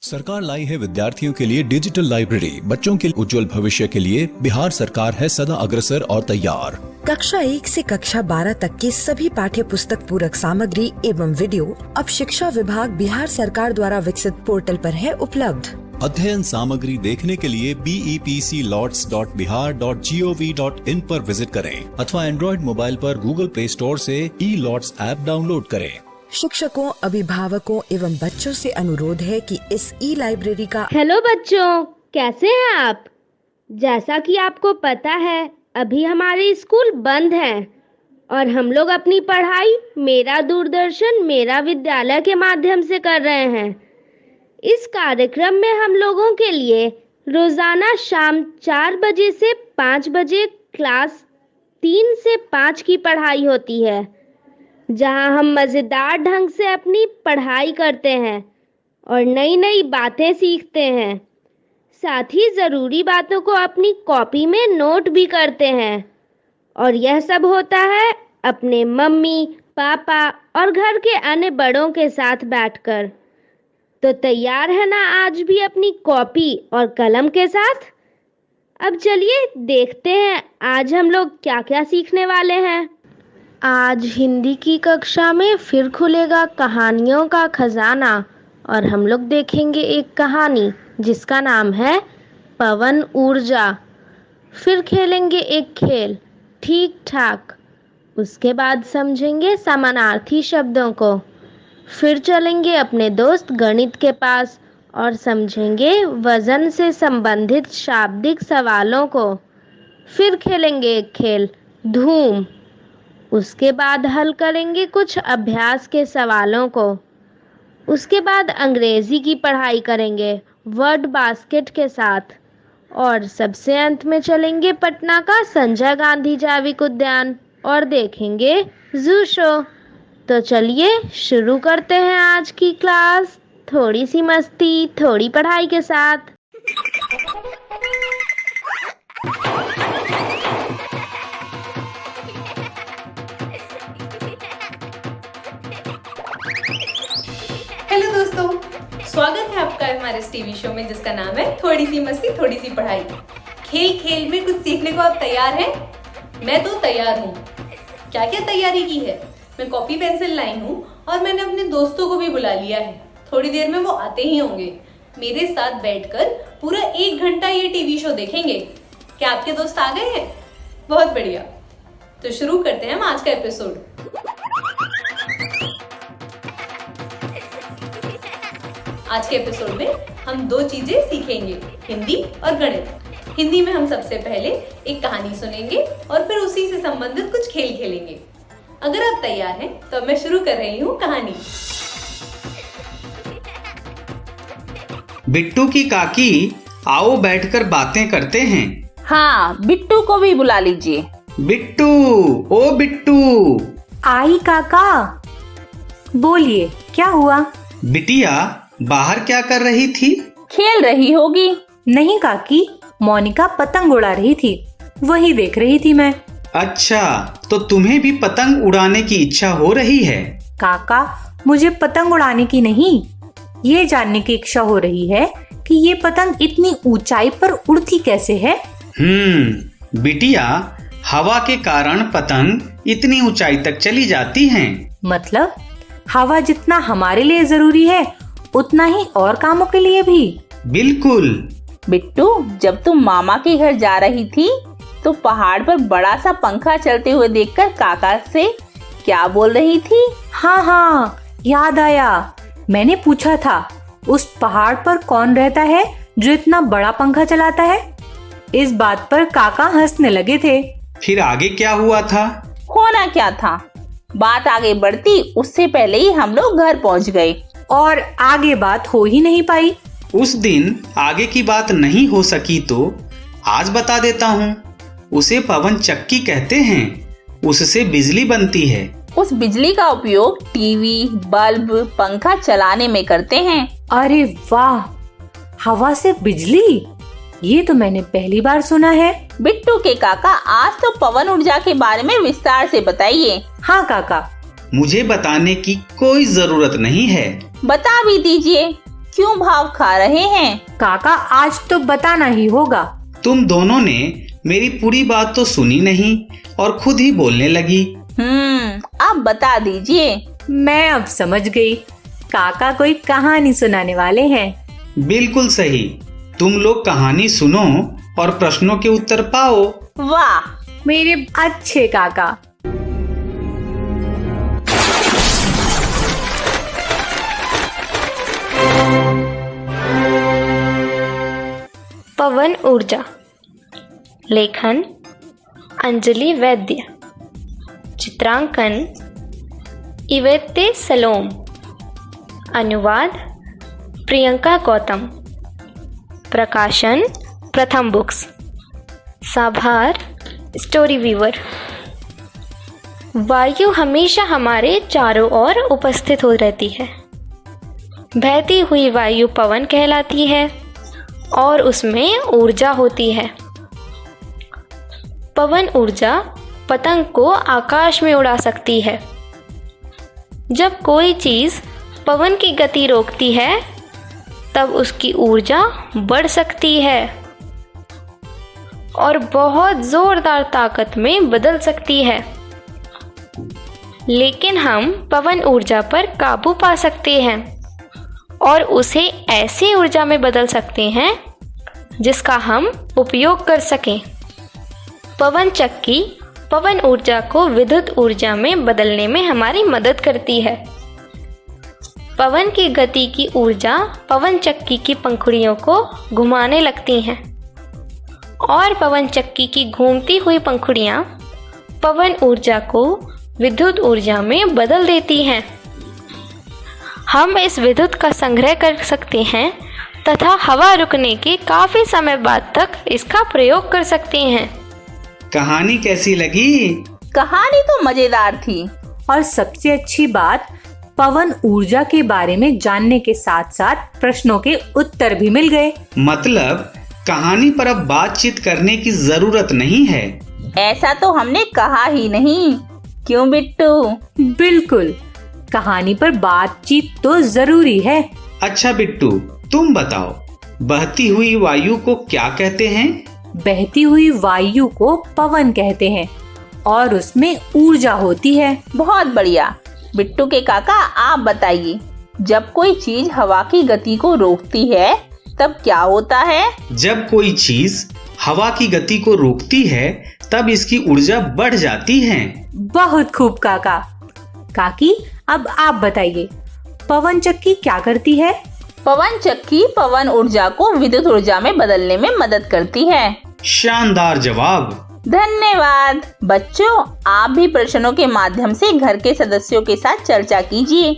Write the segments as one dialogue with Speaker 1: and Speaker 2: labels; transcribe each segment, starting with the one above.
Speaker 1: सरकार लाई है विद्यार्थियों के लिए डिजिटल लाइब्रेरी। बच्चों के उज्जवल भविष्य के लिए बिहार सरकार है सदा अग्रसर और तैयार।
Speaker 2: कक्षा 1 से कक्षा 12 तक की सभी पाठ्य पुस्तक पूरक सामग्री एवं वीडियो अब शिक्षा विभाग बिहार सरकार द्वारा विकसित पोर्टल पर है उपलब्ध।
Speaker 1: अध्ययन सामग्री देखने के लिए BEPCLots.bihar.gov.in पर विजिट करें अथवा एंड्रॉइड मोबाइल पर गूगल प्ले स्टोर से E-Lots ऐप डाउनलोड करें।
Speaker 2: शिक्षकों, अभिभावकों एवं बच्चों से अनुरोध है कि इस ई-लाइब्रेरी का।
Speaker 3: हेलो बच्चों, कैसे हैं आप? जैसा कि आपको पता है, अभी हमारे स्कूल बंद हैं और हम लोग अपनी पढ़ाई मेरा दूरदर्शन मेरा विद्यालय के माध्यम से कर रहे हैं। इस कार्यक्रम में हम लोगों के लिए रोजाना शाम 4 बजे से 5 बजे क्लास 3 से 5 की पढ़ाई होती है, जहां हम मज़ेदार ढंग से अपनी पढ़ाई करते हैं और नई नई बातें सीखते हैं। साथ ही ज़रूरी बातों को अपनी कॉपी में नोट भी करते हैं। और यह सब होता है अपने मम्मी, पापा और घर के अन्य बड़ों के साथ बैठकर। तो तैयार है ना आज भी अपनी कॉपी और कलम के साथ? अब चलिए देखते हैं आज हम लोग क्या क्या सीखने वाले हैं। आज हिंदी की कक्षा में फिर खुलेगा कहानियों का खजाना और हम लोग देखेंगे एक कहानी जिसका नाम है पवन ऊर्जा। फिर खेलेंगे एक खेल ठीक ठाक। उसके बाद समझेंगे समानार्थी शब्दों को। फिर चलेंगे अपने दोस्त गणित के पास और समझेंगे वजन से संबंधित शाब्दिक सवालों को। फिर खेलेंगे एक खेल धूम। उसके बाद हल करेंगे कुछ अभ्यास के सवालों को। उसके बाद अंग्रेजी की पढ़ाई करेंगे वर्ड बास्केट के साथ। और सबसे अंत में चलेंगे पटना का संजय गांधी जैविक उद्यान और देखेंगे जू शो। तो चलिए शुरू करते हैं आज की क्लास, थोड़ी सी मस्ती थोड़ी पढ़ाई के साथ।
Speaker 4: हेलो दोस्तों, स्वागत है आपका हमारे इस टीवी शो में जिसका नाम है थोड़ी सी मस्ती थोड़ी सी पढ़ाई। खेल खेल में कुछ सीखने को आप तैयार हैं? मैं तो तैयार हूँ। क्या क्या तैयारी की है? मैं कॉपी पेंसिल लाई हूँ और मैंने अपने दोस्तों को भी बुला लिया है। थोड़ी देर में वो आते ही होंगे। मेरे साथ बैठकर पूरा 1 घंटा ये टीवी शो देखेंगे। क्या आपके दोस्त आ गए हैं? बहुत बढ़िया। तो शुरू करते हैं हम आज का एपिसोड। आज के एपिसोड में हम 2 चीजें सीखेंगे, हिंदी और गणित। हिंदी में हम सबसे पहले एक कहानी सुनेंगे और फिर उसी से संबंधित कुछ खेल खेलेंगे। अगर आप तैयार हैं तो मैं शुरू कर रही हूँ कहानी।
Speaker 5: बिट्टू की काकी, आओ बैठकर बातें करते हैं।
Speaker 6: हाँ, बिट्टू को भी बुला लीजिए।
Speaker 5: बिट्टू, ओ बिट्टू।
Speaker 7: आई काका, बोलिए क्या हुआ?
Speaker 5: बिटिया बाहर क्या कर रही थी?
Speaker 6: खेल रही होगी।
Speaker 7: नहीं काकी, मोनिका पतंग उड़ा रही थी, वही देख रही थी मैं।
Speaker 5: अच्छा, तो तुम्हें भी पतंग उड़ाने की इच्छा हो रही है?
Speaker 7: काका, मुझे पतंग उड़ाने की नहीं, ये जानने की इच्छा हो रही है कि ये पतंग इतनी ऊंचाई पर उड़ती कैसे है।
Speaker 5: बिटिया, हवा के कारण पतंग इतनी ऊंचाई तक चली जाती हैं।
Speaker 7: मतलब हवा जितना हमारे लिए जरूरी है उतना ही और कामों के लिए भी।
Speaker 5: बिल्कुल।
Speaker 6: बिट्टू, जब तुम मामा के घर जा रही थी तो पहाड़ पर बड़ा सा पंखा चलते हुए देखकर काका से क्या बोल रही थी?
Speaker 7: हाँ, याद आया। मैंने पूछा था उस पहाड़ पर कौन रहता है जो इतना बड़ा पंखा चलाता है। इस बात पर काका हंसने लगे थे।
Speaker 5: फिर आगे क्या हुआ था?
Speaker 6: होना क्या था, बात आगे बढ़ती उससे पहले ही हम लोग घर पहुंच गए
Speaker 7: और आगे बात हो ही नहीं पाई।
Speaker 5: उस दिन आगे की बात नहीं हो सकी तो आज बता देता हूँ। उसे पवन चक्की कहते हैं, उससे बिजली बनती है।
Speaker 6: उस बिजली का उपयोग टीवी, बल्ब, पंखा चलाने में करते हैं।
Speaker 7: अरे वाह, हवा से बिजली, ये तो मैंने पहली बार सुना है।
Speaker 6: बिट्टू के काका, आज तो पवन ऊर्जा के बारे में विस्तार से बताइए।
Speaker 7: हाँ काका,
Speaker 5: मुझे बताने की कोई जरूरत नहीं है।
Speaker 6: बता भी दीजिए। क्यों भाव खा रहे हैं?
Speaker 7: काका आज तो बताना ही होगा।
Speaker 5: तुम दोनों ने मेरी पूरी बात तो सुनी नहीं और खुद ही बोलने लगी।
Speaker 6: आप बता दीजिए।
Speaker 7: मैं अब समझ गई, काका कोई कहानी सुनाने वाले हैं।
Speaker 5: बिल्कुल सही। तुम लोग कहानी सुनो और प्रश्नों के उत्तर पाओ।
Speaker 6: वाह,
Speaker 7: मेरे अच्छे काका।
Speaker 8: पवन ऊर्जा। लेखन अंजलि वैद्य। चित्रांकन इवेते सलोम। अनुवाद प्रियंका गौतम। प्रकाशन प्रथम बुक्स। साभार स्टोरी वीवर। वायु हमेशा हमारे चारों ओर उपस्थित हो रहती है। बहती हुई वायु पवन कहलाती है और उसमें ऊर्जा होती है। पवन ऊर्जा पतंग को आकाश में उड़ा सकती है। जब कोई चीज़ पवन की गति रोकती है तब उसकी ऊर्जा बढ़ सकती है और बहुत जोरदार ताकत में बदल सकती है। लेकिन हम पवन ऊर्जा पर काबू पा सकते हैं और उसे ऐसी ऊर्जा में बदल सकते हैं जिसका हम उपयोग कर सकें। पवन चक्की पवन ऊर्जा को विद्युत ऊर्जा में बदलने में हमारी मदद करती है। पवन की गति की ऊर्जा पवन चक्की की पंखुड़ियों को घुमाने लगती हैं और पवन चक्की की घूमती हुई पंखुड़ियाँ पवन ऊर्जा को विद्युत ऊर्जा में बदल देती हैं। हम इस विद्युत का संग्रह कर सकते हैं तथा हवा रुकने के काफी समय बाद तक इसका प्रयोग कर सकते हैं।
Speaker 5: कहानी कैसी लगी?
Speaker 6: कहानी तो मजेदार थी
Speaker 7: और सबसे अच्छी बात, पवन ऊर्जा के बारे में जानने के साथ साथ प्रश्नों के उत्तर भी मिल गए।
Speaker 5: मतलब कहानी पर अब बातचीत करने की जरूरत नहीं है।
Speaker 6: ऐसा तो हमने कहा ही नहीं, क्यों बिट्टू?
Speaker 7: बिल्कुल, कहानी पर बातचीत तो जरूरी है।
Speaker 5: अच्छा बिट्टू, तुम बताओ, बहती हुई वायु को क्या कहते हैं?
Speaker 7: बहती हुई वायु को पवन कहते हैं और उसमें ऊर्जा होती है।
Speaker 6: बहुत बढ़िया। बिट्टू के काका, आप बताइए, जब कोई चीज हवा की गति को रोकती है तब क्या होता है?
Speaker 5: जब कोई चीज हवा की गति को रोकती है तब इसकी ऊर्जा बढ़ जाती है।
Speaker 7: बहुत खूब काका। काकी, अब आप बताइए, पवन चक्की क्या करती है?
Speaker 6: पवन चक्की पवन ऊर्जा को विद्युत ऊर्जा में बदलने में मदद करती है।
Speaker 5: शानदार जवाब।
Speaker 6: धन्यवाद। बच्चों, आप भी प्रश्नों के माध्यम से घर के सदस्यों के साथ चर्चा कीजिए।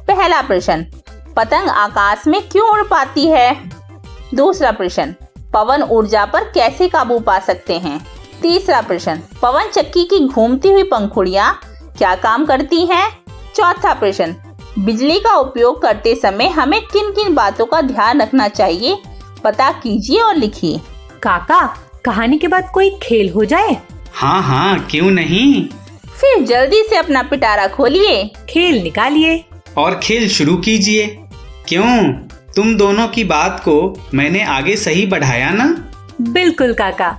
Speaker 6: पहला प्रश्न, पतंग आकाश में क्यों उड़ पाती है? दूसरा प्रश्न, पवन ऊर्जा पर कैसे काबू पा सकते हैं? तीसरा प्रश्न, पवन चक्की की घूमती हुई पंखुड़ियाँ क्या काम करती हैं? चौथा प्रश्न, बिजली का उपयोग करते समय हमें किन किन बातों का ध्यान रखना चाहिए? पता कीजिए और लिखिए।
Speaker 7: काका, कहानी के बाद कोई खेल हो जाए?
Speaker 5: हाँ हाँ, क्यों नहीं।
Speaker 6: फिर जल्दी से अपना पिटारा खोलिए,
Speaker 7: खेल निकालिए
Speaker 5: और खेल शुरू कीजिए। क्यों, तुम दोनों की बात को मैंने आगे सही बढ़ाया ना?
Speaker 7: बिल्कुल काका।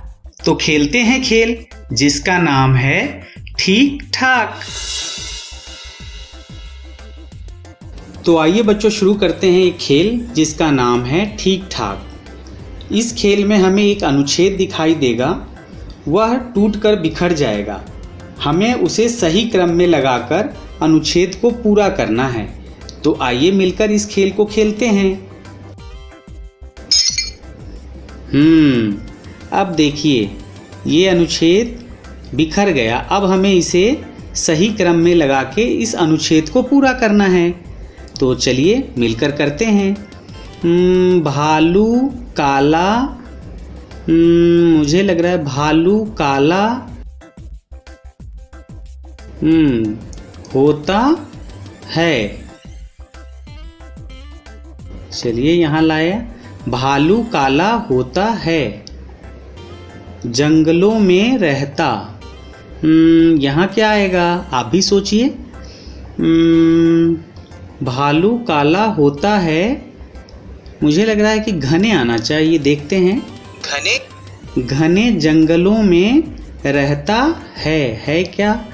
Speaker 5: तो खेलते हैं खेल जिसका नाम है ठीक ठाक। तो आइए बच्चों, शुरू करते हैं एक खेल जिसका नाम है ठीक ठाक। इस खेल में हमें एक अनुच्छेद दिखाई देगा, वह टूटकर बिखर जाएगा। हमें उसे सही क्रम में लगाकर अनुच्छेद को पूरा करना है। तो आइए मिलकर इस खेल को खेलते हैं। अब देखिए, ये अनुच्छेद बिखर गया। अब हमें इसे सही क्रम में लगा के इस अनुच्छेद को पूरा करना है। तो चलिए मिलकर करते हैं। भालू काला, मुझे लग रहा है भालू काला होता है। चलिए यहाँ लाया, भालू काला होता है, जंगलों में रहता। यहाँ क्या आएगा, आप भी सोचिए। भालू काला होता है, मुझे लग रहा है कि घने आना चाहिए, देखते हैं।
Speaker 9: घने
Speaker 5: घने जंगलों में रहता है क्या?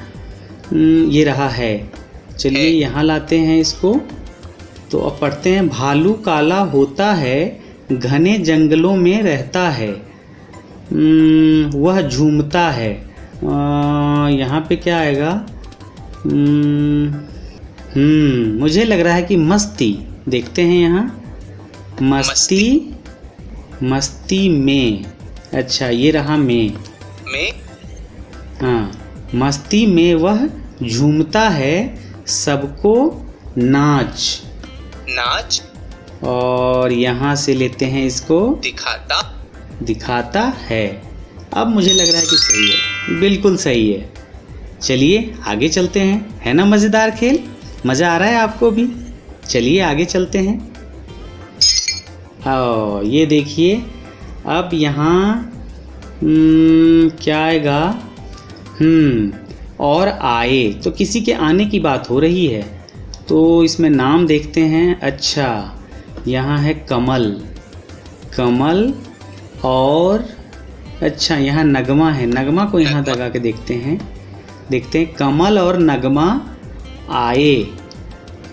Speaker 5: ये रहा है। चलिए यहाँ लाते हैं इसको। तो अब पढ़ते हैं, भालू काला होता है, घने जंगलों में रहता है, वह झूमता है। यहाँ पे क्या आएगा? मुझे लग रहा है कि मस्ती। देखते हैं यहाँ, मस्ती में। अच्छा ये रहा में। हाँ, मस्ती में वह झूमता है, सबको नाच। और यहाँ से लेते हैं इसको, दिखाता है। अब मुझे लग रहा है कि सही है, बिल्कुल सही है। चलिए आगे चलते हैं। है ना मज़ेदार खेल? मज़ा आ रहा है आपको भी? चलिए आगे चलते हैं। ये देखिए, अब यहाँ क्या आएगा? और आए, तो किसी के आने की बात हो रही है, तो इसमें नाम देखते हैं। अच्छा यहाँ है कमल और अच्छा यहाँ नगमा है। नगमा को यहाँ लगा के देखते हैं कमल और नगमा आए।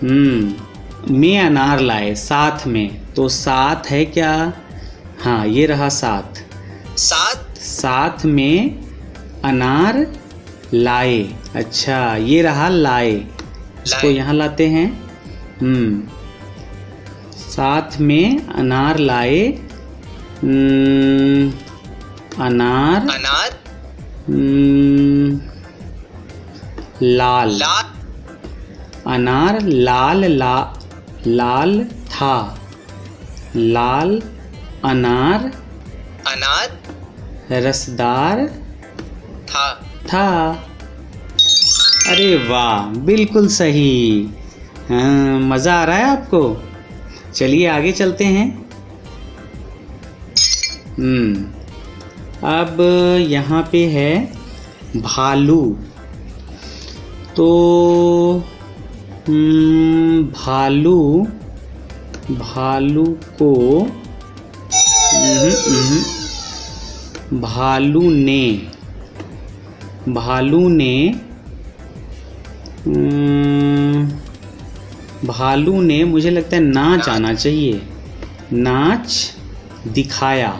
Speaker 5: में अनार लाए, साथ में। तो साथ है क्या? हाँ ये रहा साथ में अनार लाए। अच्छा ये रहा लाए, इसको यहाँ लाते हैं। साथ में अनार लाए, अनार लाल, अनार लाल था, लाल अनार रसदार था। अरे वाह, बिल्कुल सही। मज़ा आ रहा है आपको? चलिए आगे चलते हैं। अब यहाँ पे है भालू। तो भालू को भालू ने मुझे लगता है नाच आना चाहिए, नाच दिखाया।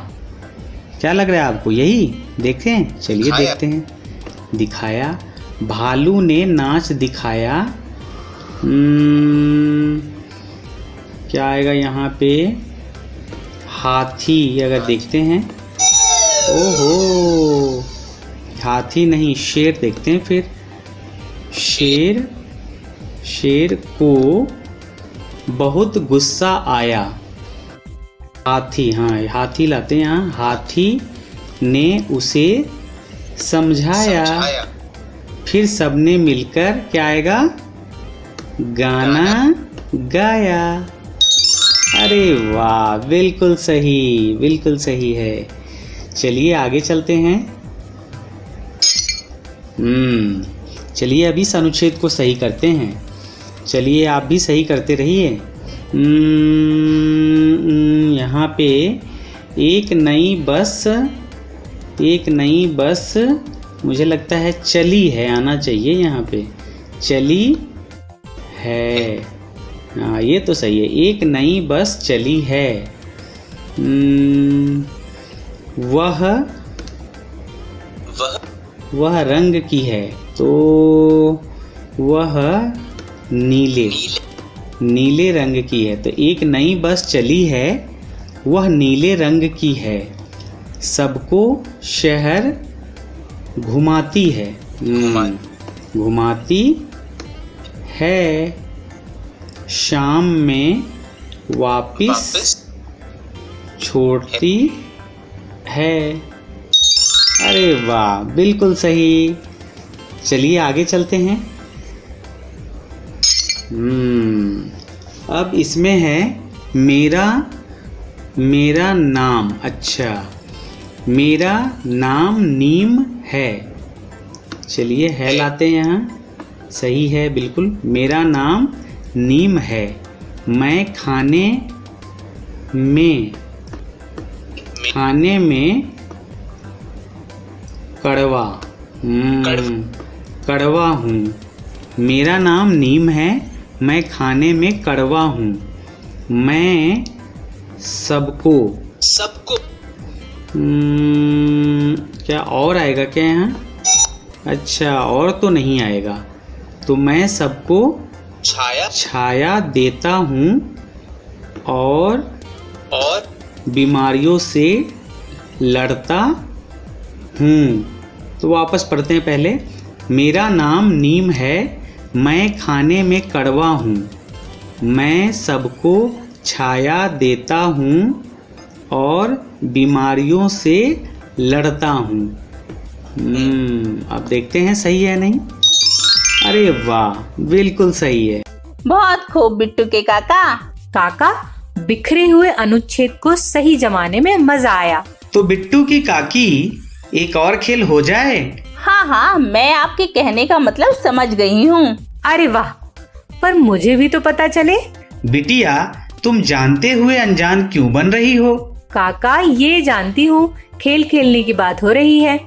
Speaker 5: क्या लग रहा है आपको? यही देखें, चलिए देखते हैं। दिखाया, भालू ने नाच दिखाया। क्या आएगा यहाँ पे? हाथी। अगर देखते हैं, ओहो हाथी नहीं, शेर देखते हैं फिर। शेर को बहुत गुस्सा आया। हाथी, हाँ हाथी लाते हैं यहाँ। हाथी ने उसे समझाया। फिर सबने मिलकर क्या आएगा? गाना गाया। अरे वाह, बिल्कुल सही है। चलिए आगे चलते हैं। चलिए अभी इस अनुच्छेद को सही करते हैं। चलिए आप भी सही करते रहिए। यहाँ पे एक नई बस मुझे लगता है चली है, आना चाहिए यहाँ पे। चली है, हाँ ये तो सही है। एक नई बस चली है। वह रंग की है, तो वह नीले रंग की है। तो एक नई बस चली है, वह नीले रंग की है, सबको शहर घुमाती है। घुमाती है, शाम में वापिस छोड़ती है। अरे वाह, बिल्कुल सही। चलिए आगे चलते हैं। अब इसमें है मेरा नाम। अच्छा, मेरा नाम नीम है। चलिए है लाते हैं यहाँ, सही है बिल्कुल। मेरा नाम नीम है, मैं में, खाने में कड़वा, कड़वा हूँ। मेरा नाम नीम है, मैं खाने में कड़वा हूँ। मैं सबको, क्या और आएगा क्या यहाँ? अच्छा, और तो नहीं आएगा। तो मैं सबको छाया देता हूँ और बीमारियों से लड़ता हूँ। तो वापस पढ़ते हैं पहले। मेरा नाम नीम है, मैं खाने में कड़वा हूँ। मैं सबको छाया देता हूँ और बीमारियों से लड़ता हूँ। अब देखते हैं सही है नहीं। अरे वाह, बिल्कुल सही है।
Speaker 6: बहुत खूब बिट्टू के काका।
Speaker 7: काका, बिखरे हुए अनुच्छेद को सही जमाने में मजा आया।
Speaker 5: तो बिट्टू की काकी, एक और खेल हो जाए?
Speaker 6: हाँ, मैं आपके कहने का मतलब समझ गई हूँ।
Speaker 7: अरे वाह, पर मुझे भी तो पता चले।
Speaker 5: बिटिया, तुम जानते हुए अनजान क्यों बन रही हो?
Speaker 7: काका, ये जानती हूँ खेल खेलने की बात हो रही है,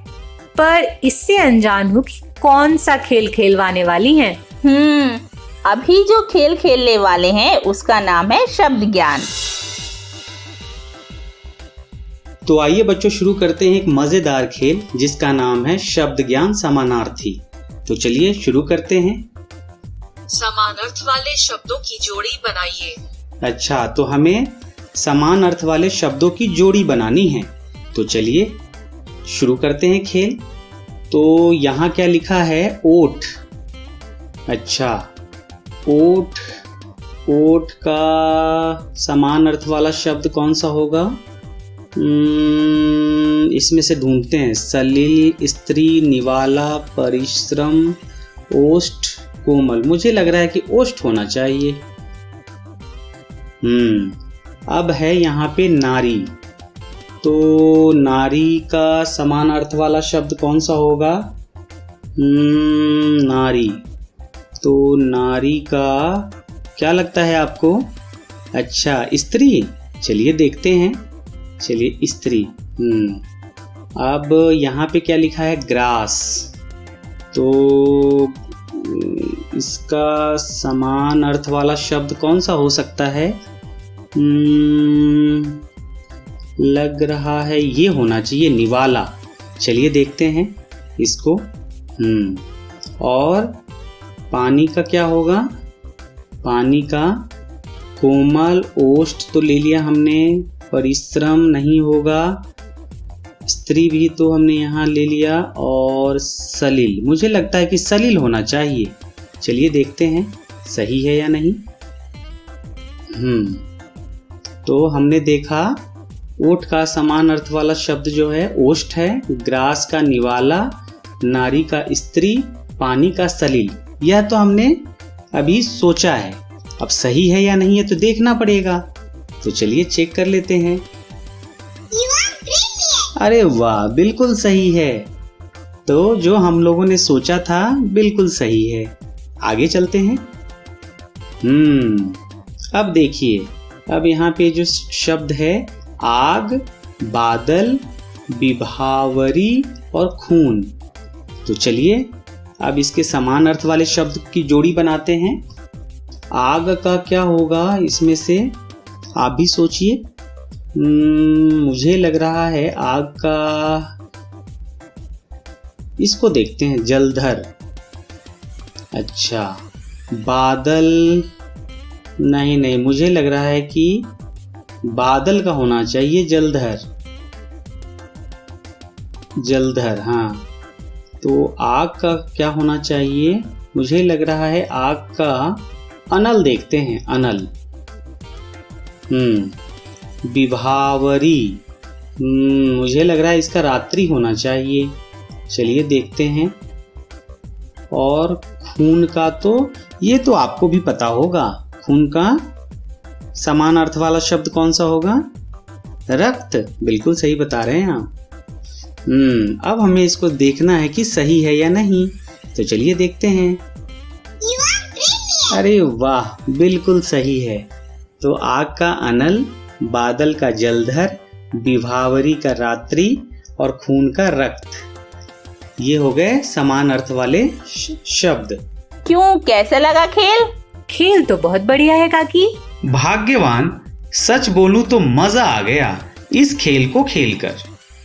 Speaker 7: पर इससे अनजान हूँ कि कौन सा खेल खेलवाने वाली हैं।
Speaker 6: अभी जो खेल खेलने वाले हैं उसका नाम है शब्द ज्ञान।
Speaker 5: तो आइए बच्चों, शुरू करते हैं एक मजेदार खेल जिसका नाम है शब्द ज्ञान समानार्थी। तो चलिए शुरू करते हैं।
Speaker 9: समान अर्थ वाले शब्दों की जोड़ी बनाइए।
Speaker 5: अच्छा, तो हमें समान अर्थ वाले शब्दों की जोड़ी बनानी है। तो चलिए शुरू करते हैं खेल। तो यहाँ क्या लिखा है? ओठ। अच्छा, ओठ, ओठ का समान अर्थ वाला शब्द कौन सा होगा? इसमें से ढूंढते हैं। सलिल, स्त्री, निवाला, परिश्रम, ओष्ठ, कोमल। मुझे लग रहा है कि ओष्ठ होना चाहिए। अब है यहाँ पे नारी। तो नारी का समान अर्थ वाला शब्द कौन सा होगा? नारी। तो नारी का क्या लगता है आपको? अच्छा, स्त्री। चलिए देखते हैं। चलिए, स्त्री। अब यहाँ पे क्या लिखा है? ग्रास। तो इसका समान अर्थ वाला शब्द कौन सा हो सकता है? लग रहा है ये होना चाहिए, निवाला। चलिए देखते हैं इसको। और पानी का क्या होगा? पानी का कोमल, ओष्ठ तो ले लिया हमने, परिश्रम नहीं होगा, स्त्री भी तो हमने यहाँ ले लिया, और सलिल। मुझे लगता है कि सलिल होना चाहिए। चलिए देखते हैं सही है या नहीं। तो हमने देखा ओठ का समान अर्थ वाला शब्द जो है ओष्ठ है, ग्रास का निवाला, नारी का स्त्री, पानी का सलिल। यह तो हमने अभी सोचा है। अब सही है या नहीं है तो देखना पड़ेगा। तो चलिए चेक कर लेते हैं। अरे वाह, बिल्कुल सही है। तो जो हम लोगों ने सोचा था बिल्कुल सही है। आगे चलते हैं। अब देखिए, अब यहाँ पे जो शब्द है आग, बादल, विभावरी और खून। तो चलिए अब इसके समान अर्थ वाले शब्द की जोड़ी बनाते हैं। आग का क्या होगा इसमें से? आप भी सोचिए। मुझे लग रहा है आग का, इसको देखते हैं, जलधर। अच्छा, बादल नहीं, मुझे लग रहा है कि बादल का होना चाहिए, जलधर। जलधर, हाँ। तो आग का क्या होना चाहिए? मुझे लग रहा है आग का अनल। देखते हैं, अनल। विभावरी, मुझे लग रहा है इसका रात्रि होना चाहिए। चलिए देखते हैं। और खून का तो ये तो आपको भी पता होगा। खून का समान अर्थ वाला शब्द कौन सा होगा? रक्त। बिल्कुल सही बता रहे हैं आप। अब हमें इसको देखना है कि सही है या नहीं। तो चलिए देखते हैं। अरे वाह, बिल्कुल सही है। तो आग का अनल, बादल का जलधर, विभावरी का रात्रि और खून का रक्त। ये हो गए समान अर्थ वाले शब्द।
Speaker 6: क्यों, कैसा लगा खेल?
Speaker 7: खेल तो बहुत बढ़िया है काकी।
Speaker 5: भाग्यवान, सच बोलूं तो मजा आ गया इस खेल को खेलकर।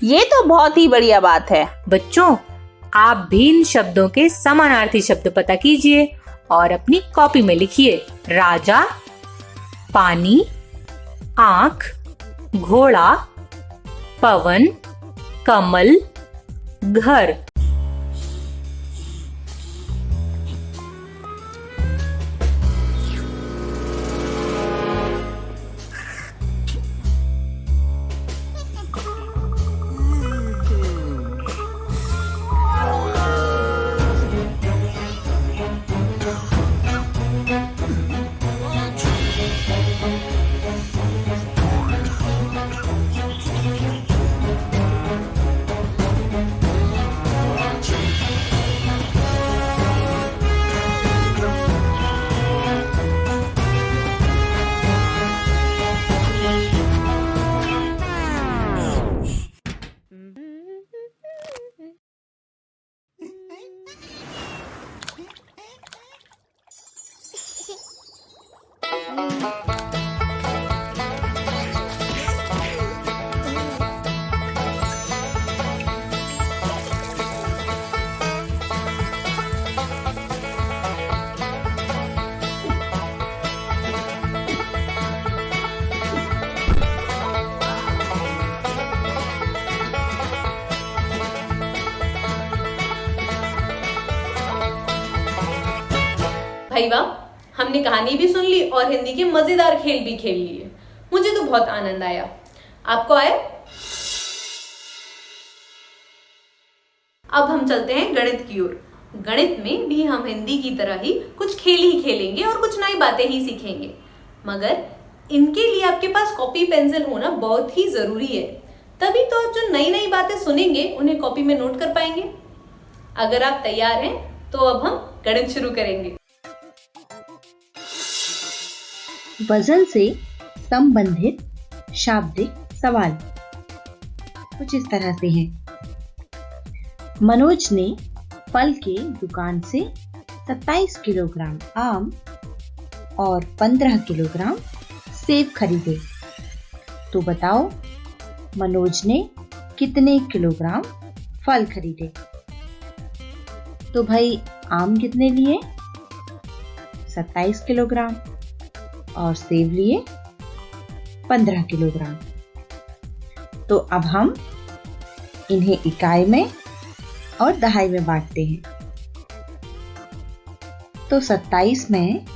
Speaker 6: ये तो बहुत ही बढ़िया बात है।
Speaker 7: बच्चों, आप भी इन शब्दों के समानार्थी शब्द पता कीजिए और अपनी कॉपी में लिखिए। राजा, पानी, आंख, घोड़ा, पवन, कमल, घर।
Speaker 4: भाई वाह, हमने कहानी भी सुन ली और हिंदी के मजेदार खेल भी खेल लिए। मुझे तो बहुत आनंद आया। आपको आया? अब हम चलते हैं गणित की ओर। गणित में भी हम हिंदी की तरह ही कुछ खेल ही खेलेंगे और कुछ नई बातें ही सीखेंगे, मगर इनके लिए आपके पास कॉपी पेंसिल होना बहुत ही जरूरी है। तभी तो आप जो नई नई बातें सुनेंगे उन्हें कॉपी में नोट कर पाएंगे। अगर आप तैयार हैं तो अब हम गणित शुरू करेंगे।
Speaker 10: वजन से संबंधित शाब्दिक सवाल कुछ इस तरह से हैं। मनोज ने फल के दुकान से 27 किलोग्राम आम और 15 किलोग्राम सेब खरीदे। तो बताओ मनोज ने कितने किलोग्राम फल खरीदे? तो भाई आम कितने लिए? 27 किलोग्राम और सेब लिए 15 किलोग्राम। तो अब हम इन्हें इकाई में और दहाई में बांटते हैं। तो 27 में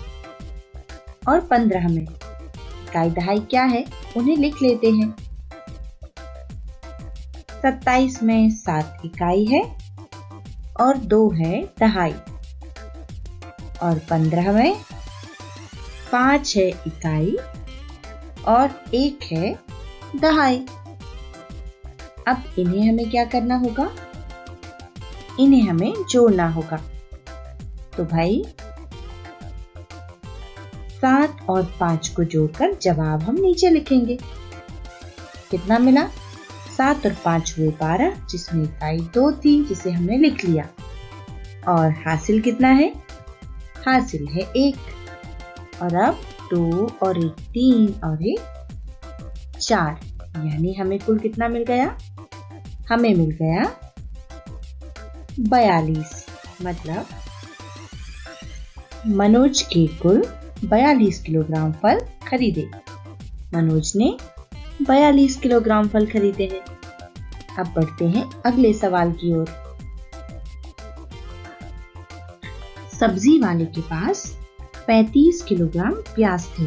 Speaker 10: और 15 में इकाई दहाई क्या है उन्हें लिख लेते हैं। 27 में 7 इकाई है और 2 है दहाई, और 15 में 5 है इकाई और 1 है दहाई। अब इन्हें हमें क्या करना होगा? इन्हें हमें जोड़ना होगा। तो भाई 7 और 5 को जोड़कर जवाब हम नीचे लिखेंगे। कितना मिला? 7 और 5 हुए 12, जिसमें इकाई 2 थी जिसे हमने लिख लिया। और हासिल कितना है? हासिल है 1। और अब 2 और 1 3 और 1 4, यानी हमें कुल कितना मिल गया? हमें मिल गया 42। मतलब मनोज के कुल 42 किलोग्राम फल खरीदे। मनोज ने 42 किलोग्राम फल खरीदे हैं। अब बढ़ते हैं अगले सवाल की ओर। सब्जी वाले के पास 35 किलोग्राम प्याज थे।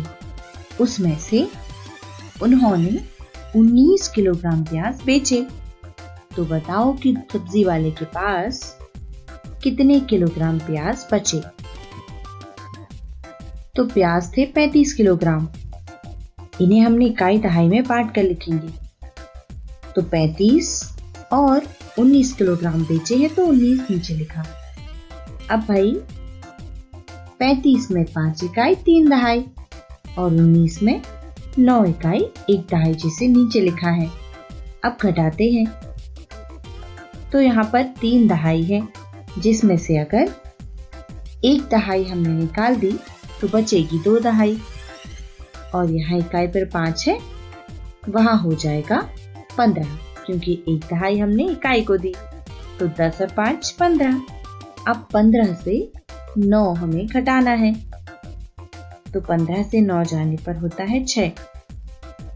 Speaker 10: उसमें से उन्होंने 19 किलोग्राम प्याज बेचे। तो बताओ कि सब्जी वाले के पास कितने किलोग्राम प्याज बचे? तो प्याज थे 35 किलोग्राम। इन्हें हमने इकाई दहाई में बांट कर लिखेंगे। तो 35 और 19 किलोग्राम बेचे हैं तो 19 नीचे लिखा। अब भाई 35 में 5 इकाई 3 दहाई और 19 में 9 इकाई 1 दहाई जिसे नीचे लिखा है। अब घटाते हैं तो यहाँ पर 3 दहाई है, जिसमें से अगर 1 दहाई हमने निकाल दी तो बचेगी 2 दहाई, और यहाँ इकाई पर 5 है, वहां हो जाएगा 15, क्योंकि 1 दहाई हमने इकाई को दी। तो 10 और 5 15। अब 15 से 9 हमें घटाना है, तो 15 से 9 जाने पर होता है 6,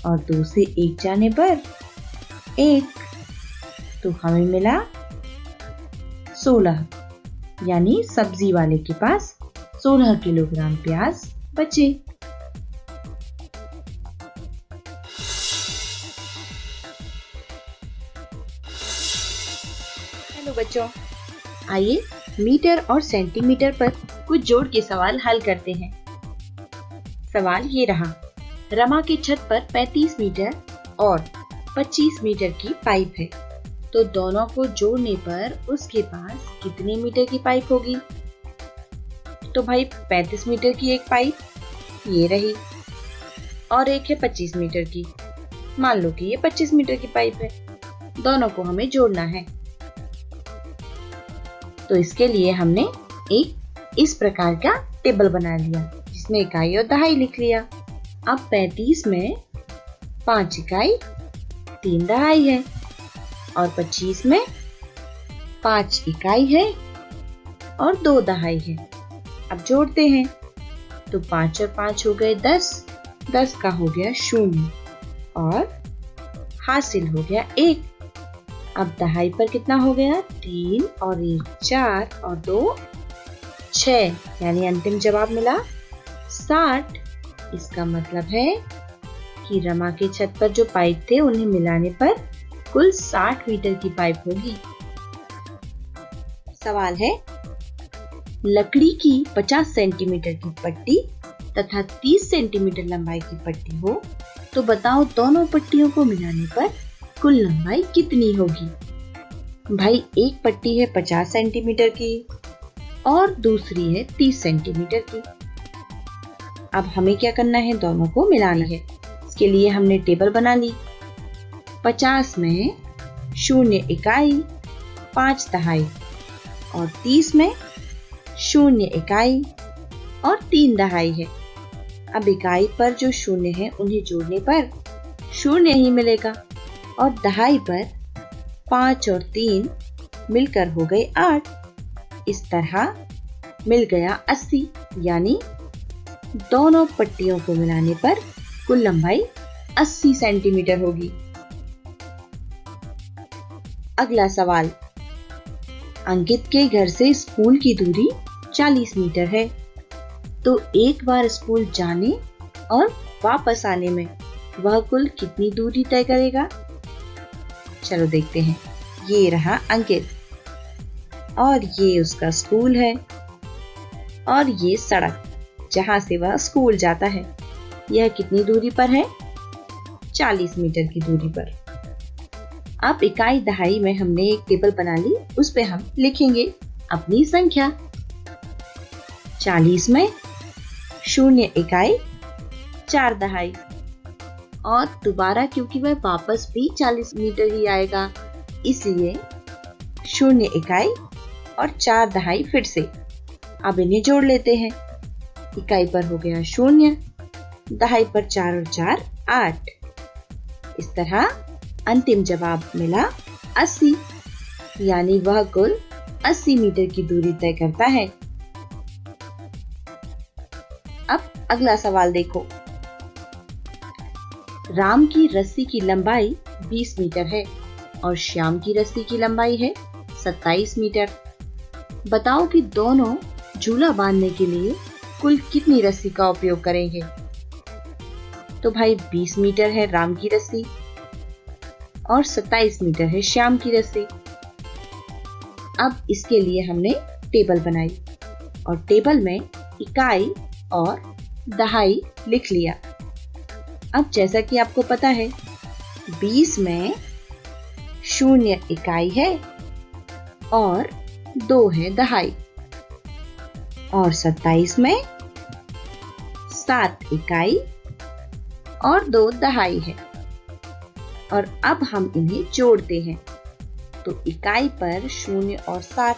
Speaker 10: और 2 से 1 जाने पर 1, तो हमें मिला 16, यानी सब्जी वाले के पास 16 किलोग्राम प्याज बचे। हेलो बच्चों, आइए मीटर और सेंटीमीटर पर कुछ जोड़ के सवाल हल करते हैं। सवाल ये रहा, रमा की छत पर 35 मीटर और 25 मीटर की पाइप है, तो दोनों को जोड़ने पर उसके पास कितने मीटर की पाइप होगी? तो भाई 35 मीटर की एक पाइप ये रही, और एक है 25 मीटर की। मान लो कि ये 25 मीटर की पाइप है, दोनों को हमें जोड़ना है। तो इसके लिए हमने एक इस प्रकार का टेबल बना लिया, जिसमें इकाई और दहाई लिख लिया। अब 35 में 5 इकाई 3 दहाई है, और 25 में 5 इकाई है और 2 दहाई है। अब जोड़ते हैं तो 5 और 5 हो गए 10, 10 का हो गया 0, और हासिल हो गया 1। अब दहाई पर कितना हो गया? 3 और 1 4 और 2 6, यानी अंतिम जवाब मिला 60। इसका मतलब है कि रमा के छत पर जो पाइप थे उन्हें मिलाने पर कुल 60 मीटर की पाइप होगी। सवाल है, लकड़ी की 50 सेंटीमीटर की पट्टी तथा 30 सेंटीमीटर लंबाई की पट्टी हो, तो बताओ दोनों पट्टियों को मिलाने पर कुल लंबाई कितनी होगी? भाई एक पट्टी है 50 सेंटीमीटर की और दूसरी है 30 सेंटीमीटर की। अब हमें क्या करना है? दोनों को मिलाना है। इसके लिए हमने टेबल बना ली। 50 में 0 इकाई 5 दहाई, और 30 में 0 इकाई और 3 दहाई है। अब इकाई पर जो 0 है उन्हें जोड़ने पर 0 ही मिलेगा, और दहाई पर 5 और 3 मिलकर हो गए 8। इस तरह मिल गया 80, यानी दोनों पट्टियों को मिलाने पर कुल लंबाई 80 सेंटीमीटर होगी। अगला सवाल, अंकित के घर से स्कूल की दूरी 40 मीटर है, तो एक बार स्कूल जाने और वापस आने में वह कुल कितनी दूरी तय करेगा? चलो देखते हैं। ये रहा अंकित, और ये उसका स्कूल है, और ये सड़क जहां से वह स्कूल जाता है। यह कितनी दूरी पर है? 40 मीटर की दूरी पर। अब इकाई दहाई में हमने एक टेबल बना ली, उस पे हम लिखेंगे अपनी संख्या। 40 में 0 इकाई 4 दहाई, और दोबारा क्योंकि वह वापस भी 40 मीटर ही आएगा, इसलिए 0 इकाई और 4 दहाई फिर से। अब इन्हें जोड़ लेते हैं। इकाई पर हो गया 0, दहाई पर 4 और 4 8। इस तरह अंतिम जवाब मिला 80, यानी वह कुल 80 मीटर की दूरी तय करता है। अब अगला सवाल देखो। राम की रस्सी की लंबाई 20 मीटर है और श्याम की रस्सी की लंबाई है 27 मीटर। बताओ कि दोनों झूला बांधने के लिए कुल कितनी रस्सी का उपयोग करेंगे? तो भाई 20 मीटर है राम की रस्सी और 27 मीटर है श्याम की रस्सी। अब इसके लिए हमने टेबल बनाई और टेबल में इकाई और दहाई लिख लिया। अब जैसा कि आपको पता है 20 में 0 इकाई है और 2 है दहाई, और 27 में 7 इकाई और 2 दहाई है। और अब हम इन्हें जोड़ते हैं। तो इकाई पर 0 और 7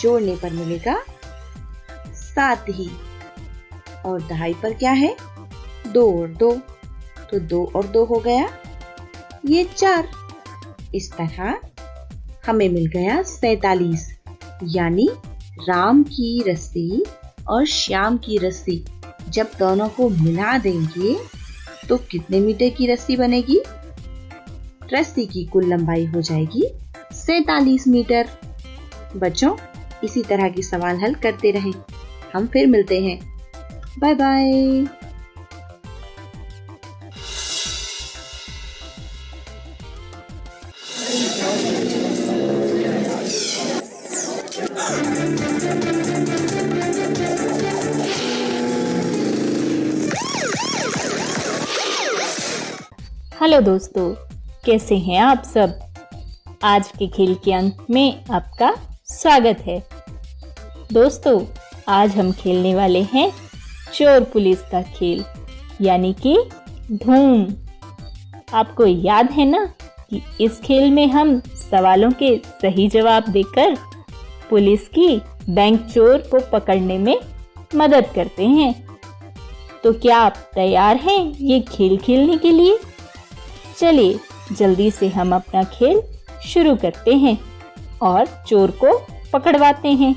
Speaker 10: जोड़ने पर मिलेगा 7 ही। और दहाई पर क्या है? 2 और 2, तो 2 और 2 हो गया ये 4। इस तरह हमें मिल गया 47। यानी राम की रस्सी और श्याम की रस्सी जब दोनों को मिला देंगे तो कितने मीटर की रस्सी बनेगी? रस्सी की कुल लंबाई हो जाएगी 47 मीटर। बच्चों, इसी तरह के सवाल हल करते रहें। हम फिर मिलते हैं। Bye bye.
Speaker 6: हेलो दोस्तों, कैसे हैं आप सब? आज के खेल के अंक में आपका स्वागत है। दोस्तों, आज हम खेलने वाले हैं चोर पुलिस का खेल, यानी कि धूम। आपको याद है ना कि इस खेल में हम सवालों के सही जवाब देकर पुलिस की बैंक चोर को पकड़ने में मदद करते हैं। तो क्या आप तैयार हैं ये खेल खेलने के लिए? चलिए जल्दी से हम अपना खेल शुरू करते हैं और चोर को पकड़वाते हैं।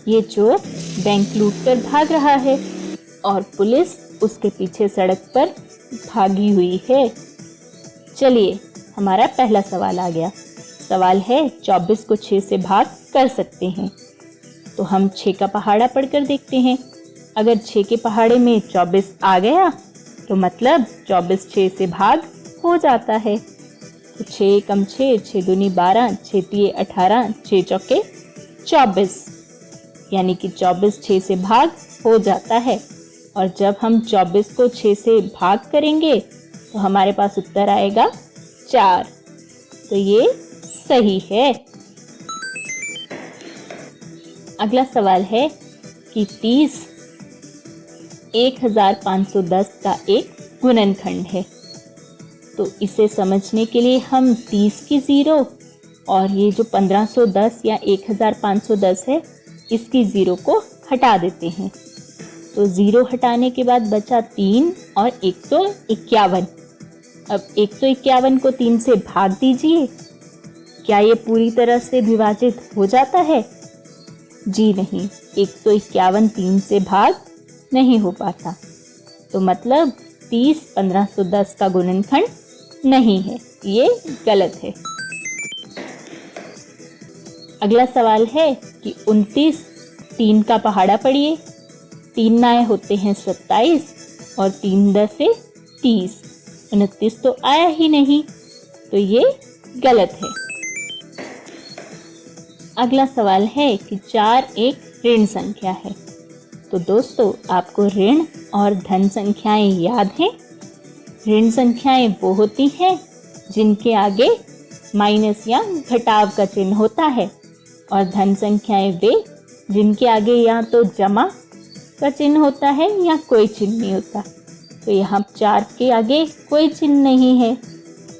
Speaker 6: ये चोर बैंक लूटकर भाग रहा है और पुलिस उसके पीछे सड़क पर भागी हुई है। चलिए, हमारा पहला सवाल आ गया। सवाल है 24 को 6 से भाग कर सकते हैं। तो हम 6 का पहाड़ा पढ़कर देखते हैं। अगर 6 के पहाड़े में 24 आ गया तो मतलब 24 6 से भाग हो जाता है। तो 6 कम 6, 6 दूनी 12, 6 तिये 18, 6 चौके 24, यानी कि 24 6 से भाग हो जाता है। और जब हम 24 को 6 से भाग करेंगे तो हमारे पास उत्तर आएगा 4। तो ये सही है। अगला सवाल है कि 30 1510 का एक गुणनखंड है। तो इसे समझने के लिए हम 30 की 0 और ये जो 1510 या 1510 है इसकी 0 को हटा देते हैं। तो 0 हटाने के बाद बचा 3 और 151। अब 151 को 3 से भाग दीजिए। क्या ये पूरी तरह से विभाजित हो जाता है? जी नहीं, 151 3 से भाग नहीं हो पाता। तो मतलब 30 1510 का गुणनखंड नहीं है, ये गलत है। अगला सवाल है कि 29 3 का पहाड़ा पढ़िए। 3 9 होते हैं 27 और 3 10 से 30। 29 तो आया ही नहीं, तो ये गलत है। अगला सवाल है कि 4 एक ऋण संख्या है। तो दोस्तों, आपको ऋण और धन संख्याएं याद हैं? ऋण संख्याएं वो होती हैं जिनके आगे माइनस या घटाव का चिन्ह होता है, और धन संख्याएं वे जिनके आगे या तो जमा का चिन्ह होता है या कोई चिन्ह नहीं होता। तो यहाँ 4 के आगे कोई चिन्ह नहीं है,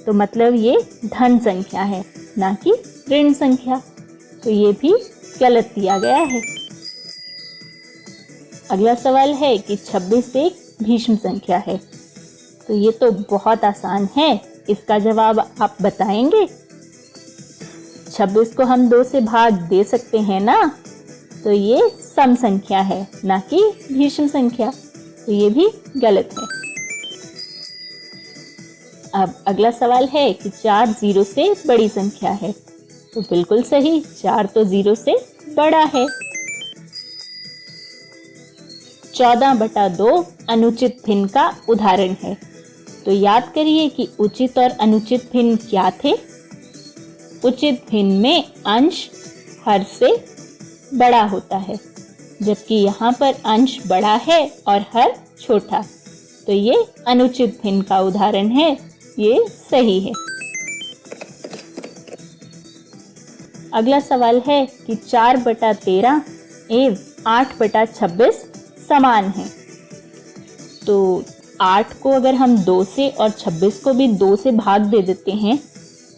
Speaker 6: तो मतलब ये धन संख्या है, ना कि ऋण संख्या। तो ये भी गलत दिया गया है। अगला सवाल है कि 26 एक भीष्म संख्या है। तो ये तो बहुत आसान है, इसका जवाब आप बताएंगे? 26 को हम 2 से भाग दे सकते हैं ना, तो ये सम संख्या है, ना कि भीष्म संख्या। तो ये भी गलत है। अब अगला सवाल है कि 4 0 से बड़ी संख्या है। तो बिल्कुल सही, 4 तो 0 से बड़ा है। 14/2 अनुचित भिन्न का उदाहरण है। तो याद करिए कि उचित और अनुचित भिन्न क्या थे। उचित भिन्न में अंश हर से बड़ा होता है, जबकि यहाँ पर अंश बड़ा है और हर छोटा। तो ये अनुचित भिन्न का उदाहरण है, ये सही है। अगला सवाल है कि 4/13 एवं 8/26 समान है। तो 8 को अगर हम 2 से और 26 को भी 2 से भाग दे देते हैं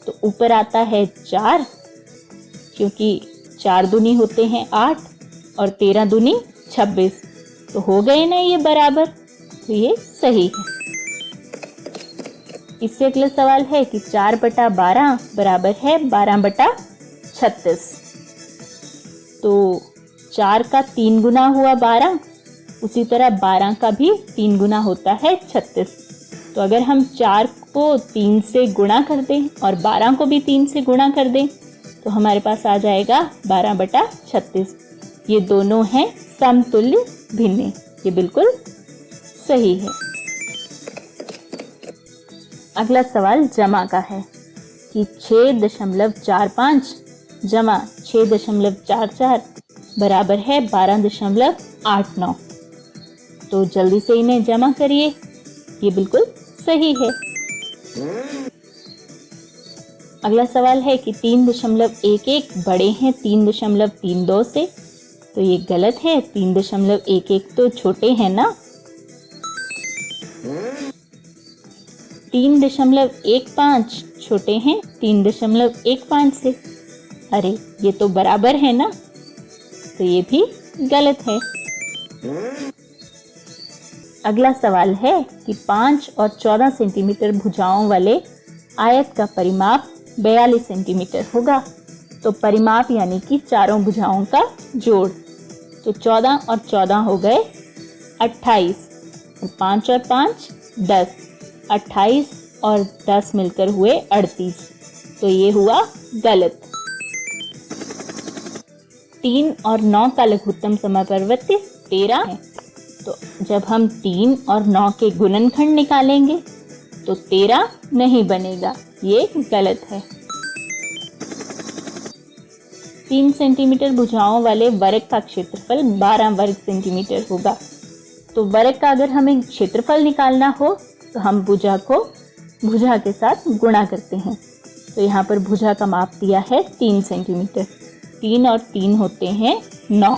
Speaker 6: तो ऊपर आता है 4, क्योंकि 4 दूनी होते हैं 8 और 13 दूनी 26, तो हो गए ना ये बराबर, तो ये सही है। इससे अगला सवाल है कि 4/12 बराबर है 12/36। तो 4 का 3 गुना हुआ 12, उसी तरह 12 का भी 3 गुना होता है 36। तो अगर हम 4 को 3 से गुणा कर दें और 12 को भी 3 से गुणा कर दें तो हमारे पास आ जाएगा 12/36। ये दोनों हैं समतुल्य भिन्न, ये बिल्कुल सही है। अगला सवाल जमा का है कि 6.45 जमा 6.44 बराबर है 12.89। तो जल्दी से इन्हें जमा करिए, ये बिल्कुल सही है। अगला सवाल है कि 3.11 बड़े हैं 3.32 से, तो ये गलत है। 3.11 तो छोटे हैं ना। 3.15 छोटे हैं 3.15 से। अरे ये तो बराबर है ना, तो ये भी गलत है। अगला सवाल है कि 5 और 14 सेंटीमीटर भुजाओं वाले आयत का परिमाप 42 सेंटीमीटर होगा। तो परिमाप यानी कि चारों भुजाओं का जोड़, तो 14 और 14 हो गए 28 और 5 और 5 10, 28 और 10 मिलकर हुए 38, तो ये हुआ गलत। 3 और 9 का लघुत्तम समपरिवर्ती 13 है। तो जब हम 3 और 9 के गुणनखंड निकालेंगे तो 13 नहीं बनेगा, ये गलत है। 3 सेंटीमीटर भुजाओं वाले वर्ग का क्षेत्रफल 12 वर्ग सेंटीमीटर होगा। तो वर्ग का अगर हमें क्षेत्रफल निकालना हो तो हम भुजा को भुजा के साथ गुणा करते हैं। तो यहाँ पर भुजा का माप दिया है 3 सेंटीमीटर, 3 और 3 होते हैं 9।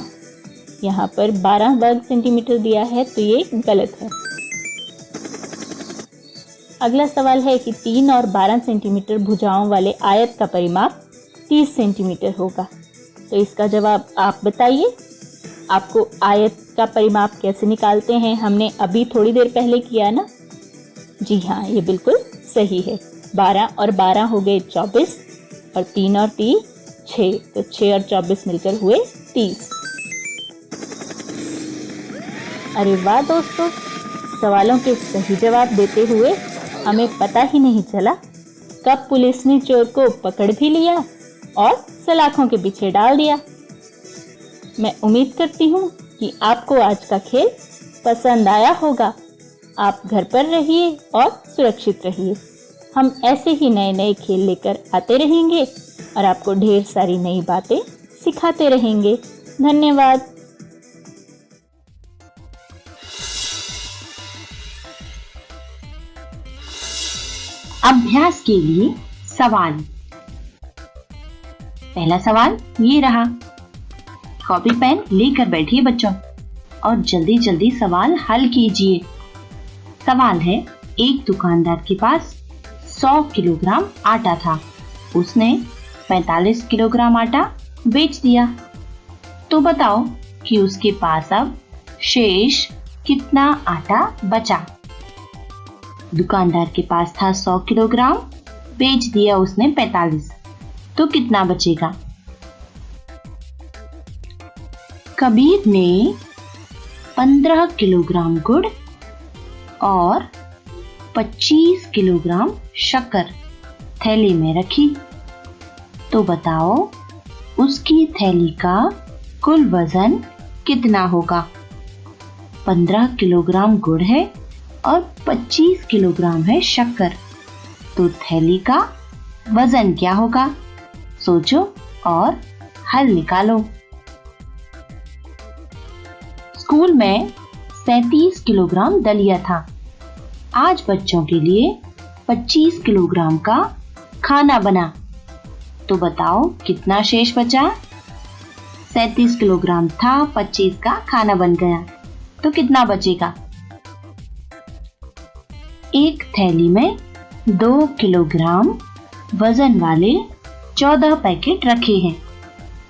Speaker 6: यहाँ पर 12 वर्ग सेंटीमीटर दिया है, तो ये गलत है। अगला सवाल है कि 3 और 12 सेंटीमीटर भुजाओं वाले आयत का परिमाप 30 सेंटीमीटर होगा। तो इसका जवाब आप बताइए। आपको आयत का परिमाप कैसे निकालते हैं, हमने अभी थोड़ी देर पहले किया ना। जी हाँ, ये बिल्कुल सही है। 12 और 12 हो गए 24 और 3 और 3 6, तो 6 और 24 मिलकर हुए 30। अरे वाह दोस्तों, सवालों के सही जवाब देते हुए हमें पता ही नहीं चला कब पुलिस ने चोर को पकड़ भी लिया और सलाखों के पीछे डाल दिया। मैं उम्मीद करती हूँ कि आपको आज का खेल पसंद आया होगा। आप घर पर रहिए और सुरक्षित रहिए। हम ऐसे ही नए नए खेल लेकर आते रहेंगे और आपको ढेर सारी नई बातें सिखाते रहेंगे। धन्यवाद।
Speaker 10: अभ्यास के लिए सवाल। पहला सवाल ये रहा। कॉपी पेन लेकर बैठिए बच्चों और जल्दी जल्दी सवाल हल कीजिए। सवाल है, एक दुकानदार के पास 100 किलोग्राम आटा था। उसने 45 किलोग्राम आटा बेच दिया। तो बताओ कि उसके पास अब शेष कितना आटा बचा। दुकानदार के पास था 100 किलोग्राम, बेच दिया उसने 45, तो कितना बचेगा। कबीर ने 15 किलोग्राम गुड़ और 25 किलोग्राम शक्कर थैली में रखी। तो बताओ उसकी थैली का कुल वजन कितना होगा। 15 किलोग्राम गुड़ है और 25 किलोग्राम है शक्कर, तो थैली का वजन क्या होगा। सोचो और हल निकालो। स्कूल में 37 किलोग्राम दलिया था। आज बच्चों के लिए 25 किलोग्राम का खाना बना। तो बताओ कितना शेष बचा। 37 किलोग्राम था, 25 का खाना बन गया, तो कितना बचेगा। एक थैली में 2 किलोग्राम वजन वाले 14 पैकेट रखे हैं।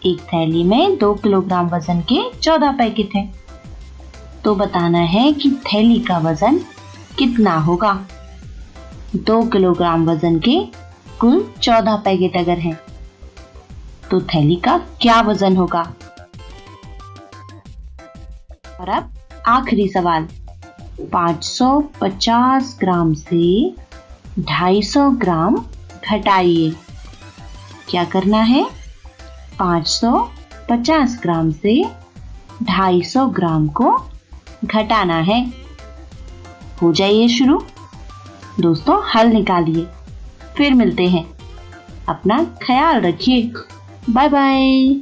Speaker 10: एक थैली में 2 किलोग्राम वजन के 14 पैकेट हैं। तो बताना है कि थैली का वजन कितना होगा। 2 किलोग्राम वजन के कुल 14 पैकेट अगर हैं, तो थैली का क्या वजन होगा। और अब आखिरी सवाल, 550 ग्राम से 250 ग्राम घटाइए। क्या करना है, 550 ग्राम से 250 ग्राम को घटाना है। हो जाइए शुरू। दोस्तों हल निकालिए, फिर मिलते हैं। अपना ख्याल रखिए। Bye bye.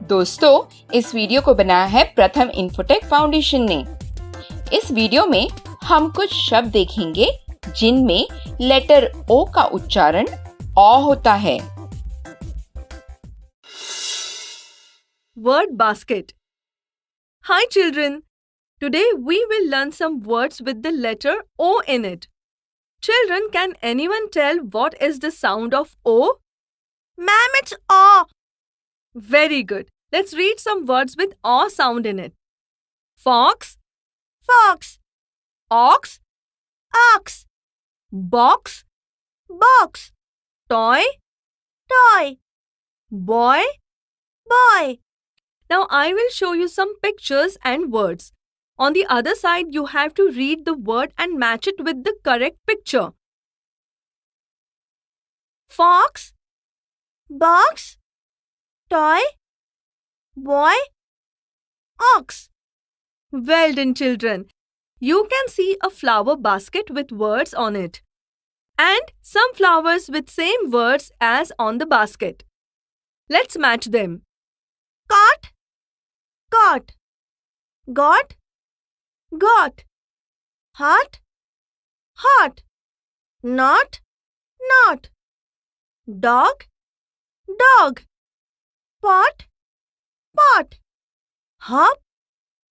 Speaker 11: दोस्तों, इस वीडियो को बनाया है प्रथम इन्फोटेक फाउंडेशन ने। इस वीडियो में हम कुछ शब्द देखेंगे जिनमें लेटर ओ का उच्चारण औ होता है।
Speaker 12: Word basket. Hi children. Today we will learn some words with the letter O in it. Children, can anyone tell what is the sound of O? Ma'am, it's O. Very good. Let's read some words with O sound in it. Fox, fox. Ox, ox. Box, box. Toy, toy. Boy, boy. Now I will show you some pictures and words. On the other side, you have to read the word and match it with the correct picture. Fox, box, toy, boy, ox. Well done, children. You can see a flower basket with words on it and some flowers with same words as on the basket. Let's match them. Caught, caught. Got, got. Hot, hot. Not, not. Dog, dog. Pot, pot. Hop,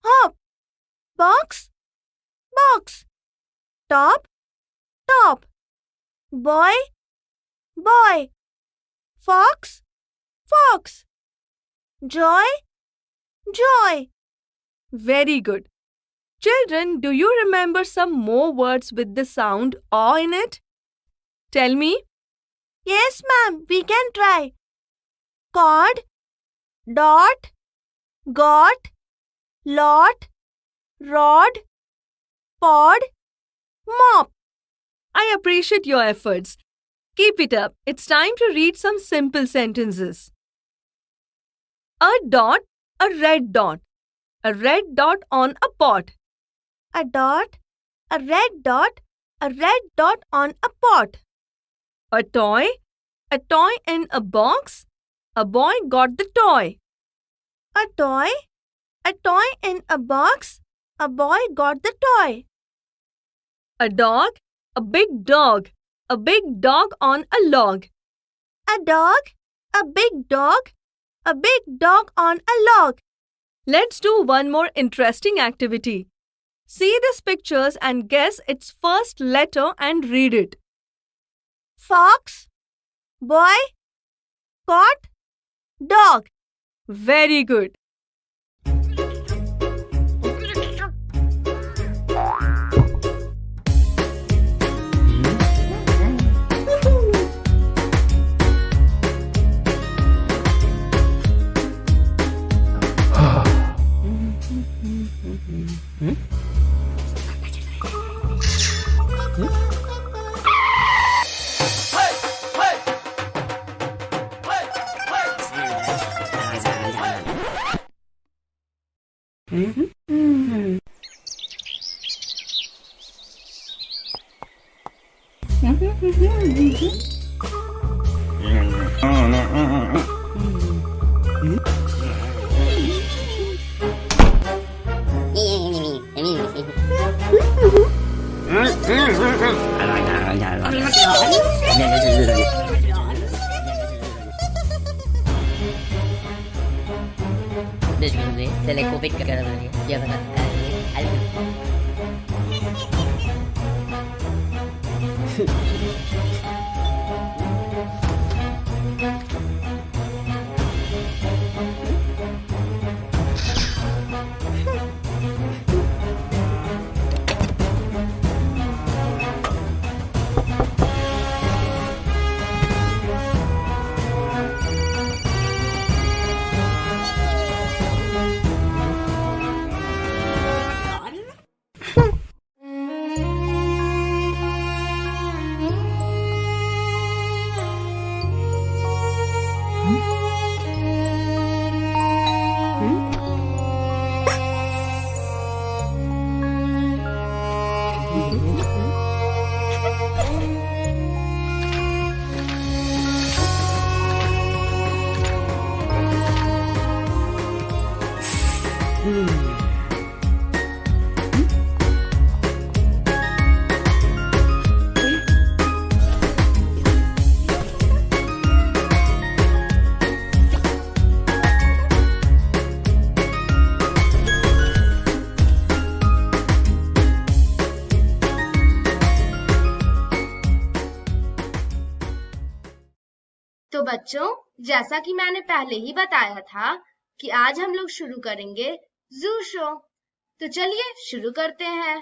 Speaker 12: hop. Box, box. Top, top. Boy, boy. Fox, fox. Joy, joy. Very good. Children, do you remember some more words with the sound O in it? Tell me. Yes, ma'am. We can try. Cord, dot, got, lot, rod, pod, mop. I appreciate your efforts. Keep it up. It's time to read some simple sentences. A dot, a red dot. A red dot on a pot. A dot, a red dot, a red dot on a pot. A toy in a box. A boy got the toy. A toy in a box. A boy got the toy. A dog, a big dog. A big dog on a log. A dog, a big dog. A big dog on a log. Let's do one more interesting activity. See these pictures and guess its first letter and read it. Fox, boy, cat, dog. Very good.
Speaker 13: se le COVID ka naman niya.
Speaker 3: तो बच्चों, जैसा कि मैंने पहले ही बताया था कि आज हम लोग शुरू करेंगे जू शो। तो चलिए शुरू करते हैं।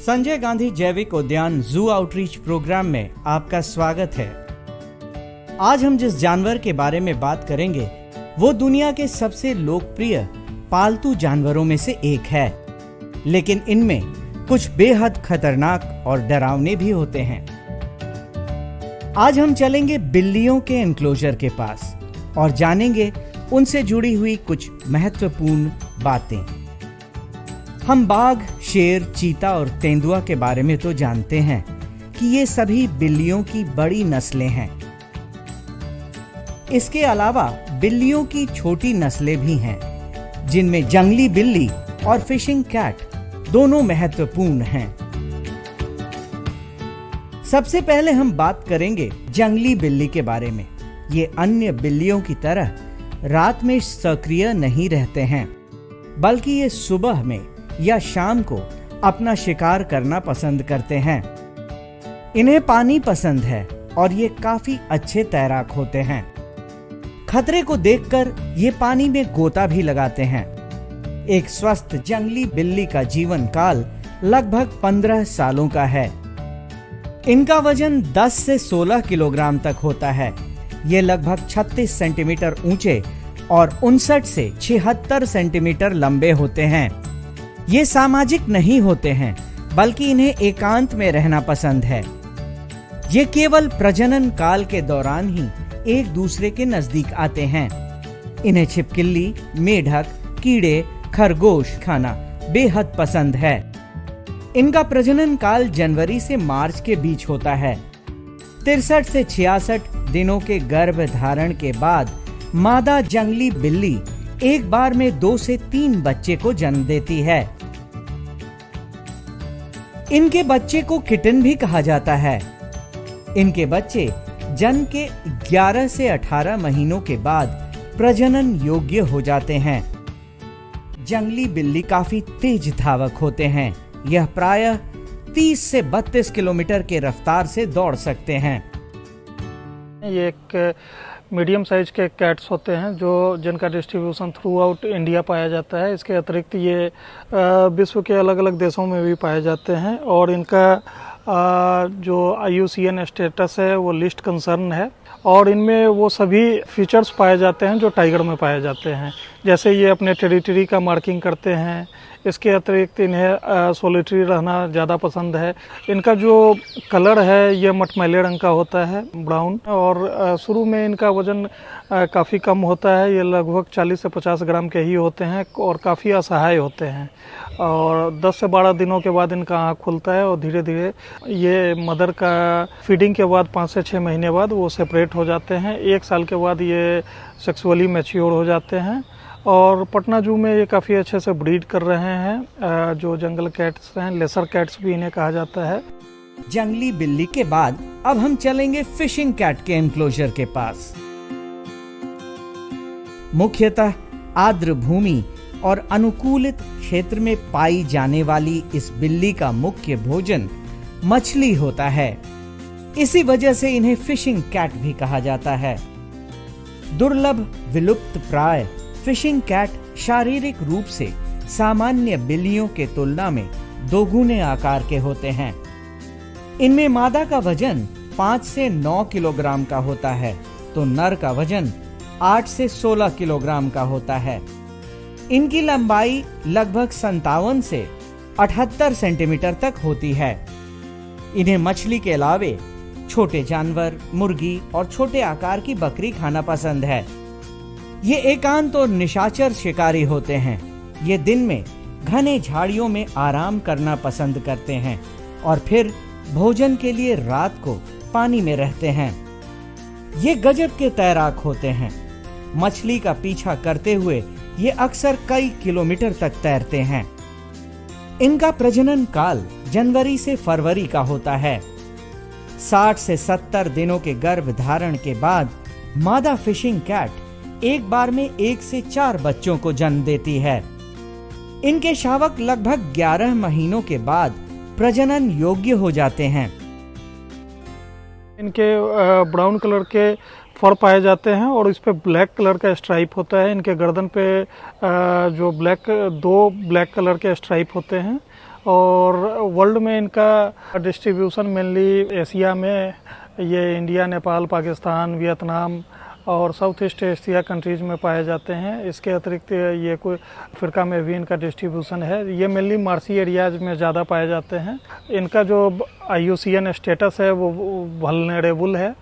Speaker 14: संजय गांधी जैविक उद्यान जू आउटरीच प्रोग्राम में आपका स्वागत है। आज हम जिस जानवर के बारे में बात करेंगे वो दुनिया के सबसे लोकप्रिय पालतू जानवरों में से एक है, लेकिन इनमें कुछ बेहद खतरनाक और डरावने भी होते हैं। आज हम चलेंगे बिल्लियों के एनक्लोजर के पास और जानेंगे उनसे जुड़ी हुई कुछ महत्वपूर्ण बातें। हम बाघ, शेर, चीता और तेंदुआ के बारे में तो जानते हैं कि ये सभी बिल्लियों की बड़ी नस्लें हैं। इसके अलावा बिल्लियों की छोटी नस्लें भी हैं, जिनमें जंगली बिल्ली और फिशिंग कैट दोनों महत्वपूर्ण हैं। सबसे पहले हम बात करेंगे जंगली बिल्ली के बारे में। ये अन्य बिल्लियों की तरह रात में सक्रिय नहीं रहते हैं, बल्कि ये सुबह में या शाम को अपना शिकार करना पसंद करते हैं। इन्हें पानी पसंद है और ये काफी अच्छे तैराक होते हैं। खतरे को देखकर ये पानी में गोता भी लगाते हैं। एक स्वस्थ जंगली बिल्ली का जीवन काल लगभग 15 सालों का है। इनका वजन 10 से 16 किलोग्राम तक होता है। ये लगभग 36 सेंटीमीटर ऊंचे और 59 से 76 सेंटीमीटर लंबे होते हैं। ये सामाजिक नहीं होते हैं, बल्कि इन्हें एकांत में रहना पसंद है। ये केवल प्रजनन काल के दौरान ही एक दूसरे के नजदीक आते हैं। इन्हें छिपकली, मेढक, कीड़े, खरगोश खाना बेहद पसंद है। इनका प्रजनन काल जनवरी से मार्च के बीच होता है। 63 से 66 दिनों के गर्भ धारण के बाद मादा जंगली बिल्ली एक बार में 2 से 3 बच्चे को जन्म देती है। इनके बच्चे को किटन भी कहा जाता है। इनके बच्चे जन्म के 11 से 18 महीनों के बाद प्रजनन योग्य हो जाते हैं। जंगली बिल्ली काफी तेज धावक होते हैं। यह प्रायः 30 से 32 किलोमीटर के रफ्तार से दौड़ सकते हैं।
Speaker 15: ये एक मीडियम साइज के कैट्स होते हैं जो जिनका डिस्ट्रीब्यूशन थ्रू आउट इंडिया पाया जाता है। इसके अतिरिक्त ये विश्व के अलग अलग देशों में भी पाए जाते हैं और इनका जो IUCN स्टेटस है वो लिस्ट कंसर्न है और इनमें वो सभी फीचर्स पाए जाते हैं जो टाइगर में पाए जाते हैं। जैसे ये अपने टेरिटरी का मार्किंग करते हैं, इसके अतिरिक्त इन्हें सॉलिटरी रहना ज़्यादा पसंद है। इनका जो कलर है ये मटमैले रंग का होता है, ब्राउन, और शुरू में इनका वज़न काफ़ी कम होता है। ये लगभग 40 से 50 ग्राम के ही होते हैं और काफ़ी असहाय होते हैं। और 10 से 12 दिनों के बाद इनका आँख खुलता है और धीरे धीरे ये मदर का फीडिंग के बाद 5 से 6 महीने बाद वो सेपरेट हो जाते हैं। 1 साल के बाद ये सेक्सुअली मैच्योर हो जाते हैं और पटना जू में ये काफ़ी अच्छे से ब्रीड कर रहे हैं। जो जंगल कैट्स हैं, लेसर कैट्स भी इन्हें कहा जाता है।
Speaker 14: जंगली बिल्ली के बाद अब हम चलेंगे फिशिंग कैट के एनक्लोजर के पास। मुख्यतः आर्द्र भूमि और अनुकूलित क्षेत्र में पाई जाने वाली इस बिल्ली का मुख्य भोजन मछली होता है। इसी वजह से इन्हें फिशिंग कैट भी कहा जाता है। दुर्लभ विलुप्त प्राय फिशिंग कैट शारीरिक रूप से सामान्य बिल्लियों के तुलना में दोगुने आकार के होते हैं। इनमें मादा का वजन 5 से 9 किलोग्राम का होता है तो नर का वजन 8 से 16 किलोग्राम का होता है। इनकी लंबाई लगभग 57 से 78 सेंटीमीटर तक होती है। इन्हें मछली के अलावे छोटे जानवर, मुर्गी और छोटे आकार की बकरी खाना पसंद है। ये एकांत और निशाचर शिकारी होते हैं। ये दिन में घने झाड़ियों में आराम करना पसंद करते हैं और फिर भोजन के लिए रात को पानी में रहते हैं। ये गजब के तैराक होते हैं। मछली का पीछा करते हुए ये अक्सर कई किलोमीटर तक तैरते हैं। इनका प्रजनन काल जनवरी से फरवरी का होता है। 60 से 70 दिनों के गर्भ धारण के बाद मादा फिशिंग कैट एक बार में 1 से 4 बच्चों को जन्म देती है। इनके शावक लगभग 11 महीनों के बाद प्रजनन योग्य हो जाते हैं।
Speaker 15: इनके ब्राउन कलर के फर पाए जाते हैं और इस पे ब्लैक कलर का स्ट्राइप होता है। इनके गर्दन पे जो दो ब्लैक कलर के स्ट्राइप होते हैं। और वर्ल्ड में इनका डिस्ट्रीब्यूशन मेनली एशिया में ये इंडिया, नेपाल, पाकिस्तान, वियतनाम और साउथ ईस्ट एशिया कंट्रीज में पाए जाते हैं। इसके अतिरिक्त ये कोई अफ्रीका में भी इनका डिस्ट्रीब्यूशन है। ये मेनली मार्सी एरियाज में ज़्यादा पाए जाते हैं। इनका जो IUCN स्टेटस है वो वल्नरेबल है।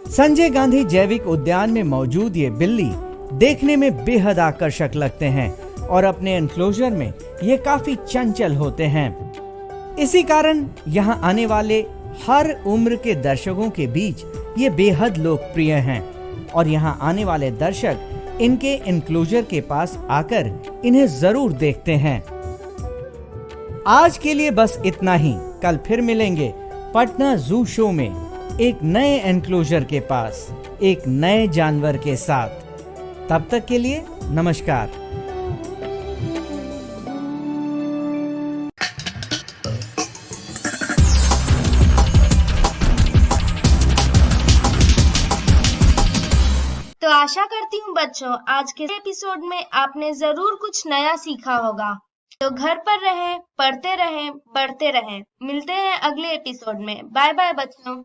Speaker 14: संजय गांधी जैविक उद्यान में मौजूद ये बिल्ली देखने में बेहद आकर्षक लगते हैं और अपने एनक्लोजर में ये काफी चंचल होते हैं। इसी कारण यहाँ आने वाले हर उम्र के दर्शकों के बीच ये बेहद लोकप्रिय हैं और यहाँ आने वाले दर्शक इनके एनक्लोजर के पास आकर इन्हें जरूर देखते हैं। आज के लिए बस इतना ही। कल फिर मिलेंगे पटना जू शो में एक नए एनक्लोजर के पास एक नए जानवर के साथ। तब तक के लिए नमस्कार।
Speaker 3: तो आशा करती हूँ बच्चों आज के एपिसोड में आपने जरूर कुछ नया सीखा होगा। तो घर पर रहें, पढ़ते रहें, बढ़ते रहें। मिलते हैं अगले एपिसोड में। बाय बाय बच्चों।